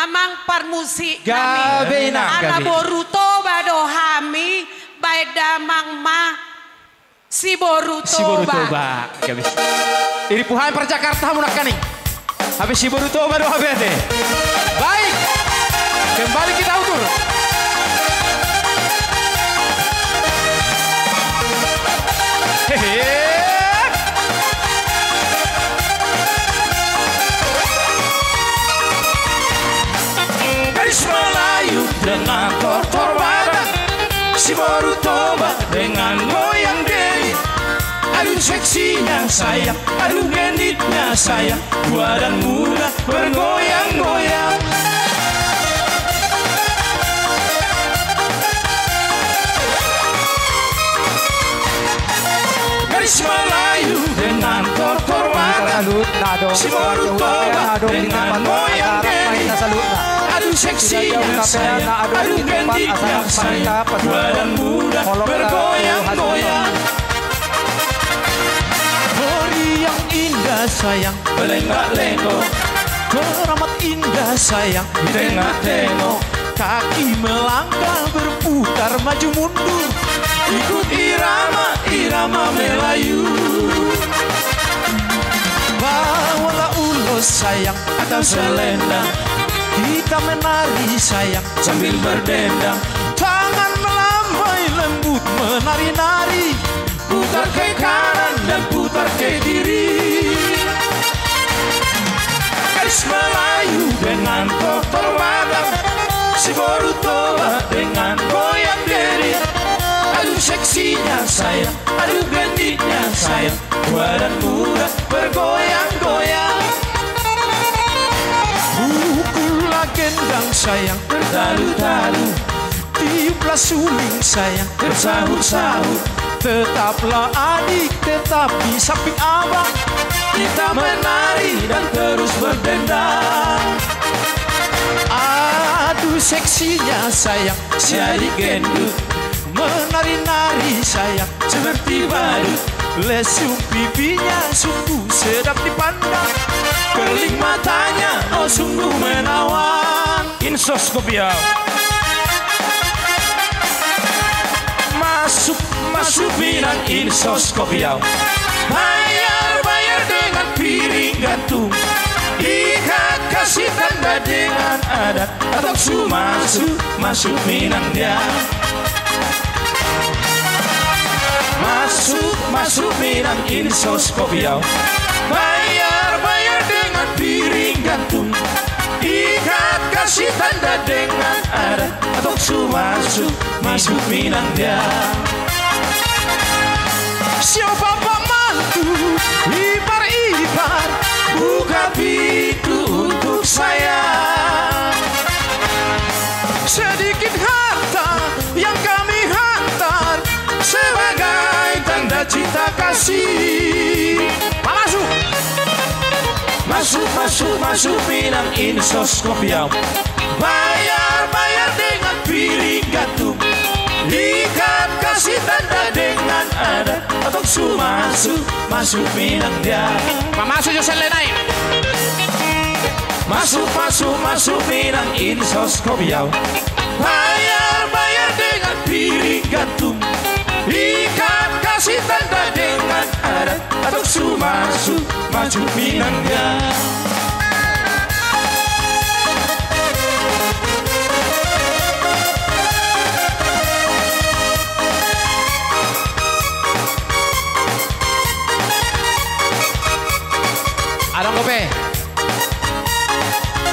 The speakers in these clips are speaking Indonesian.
amang parmusi Gabi na, ana gabi. boruto badohami baeda mangma si boruto Si Borutoba. Gabi. Iri puhan per Jakarta munak kaning. Habis si Borutoba do habete. Baik. Kembali kita ukur. Hehe. Gadis Melayu dengan kotor badan, si Borutoba dengan goyang deli. Aduh seksinya sayang, aduh genditnya sayang, tua dan muda bergoyang-goyang. Gadis Melayu dengan kotor badan, si Borutoba dengan goyang deli. Aduh seksinya sayang, aduh genditnya sayang, tua dan muda bergoyang-goyang. Hori yang indah sayang, belenggak-lenggok, teramat indah sayang, ditengok-tengok. Kaki melangkah berputar maju mundur, ikut irama Melayu. Bawalah ulos sayang atau selendang, kita menari sayang sambil berdendang. Tangan melambai lembut menari-nari, putar ke kanan dan putar ke kiri. Gadis Melayu dengan kotor badan, si Borutoba dengan goyang diri. Aduh seksinya sayang, aduh genditnya sayang, tua dan muda bergoyang-goyang. Pukullah gendang sayang bertalu-talu, tiuplah suling sayang bersahut-sahut. Tetaplah adik, tetap di samping abang, kita menari dan terus berdendang. Aduh seksinya sayang, si adik gendut menari-nari sayang seperti badut. Lesung pipinya sungguh sedap dipandang, kerling matanya oh sungguh menawan. Insos kopiau. Masuk Minang Insos kopiau. Bayar dengan piring gantung, ikat kasih tanda dengan adat, atau masuk Minang dia. Masuk Minang Insos kopiau. Bayar dengan piring gantung, ikat kasih tanda dengan adat, atau masuk Minang dia. Siapa mantu ipar-ipar, buka pintu untuk saya. Sedikit harta yang kami hantar sebagai tanda cinta kasih. Masuk Minang Insos kopiau. Bayar dengan piring gantung, ikat kasih tanda dengan adat, atau masuk Minang dia. Masuk Josel Lenai. Masuk Minang Insos kopiau. Bayar dengan piring gantung, ikat kasih tanda dengan adat, atau masuk Minang dia. Adong kope.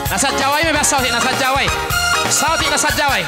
Nasad Jawai me basau ti nasad Jawai. Sau ti nasad Jawai.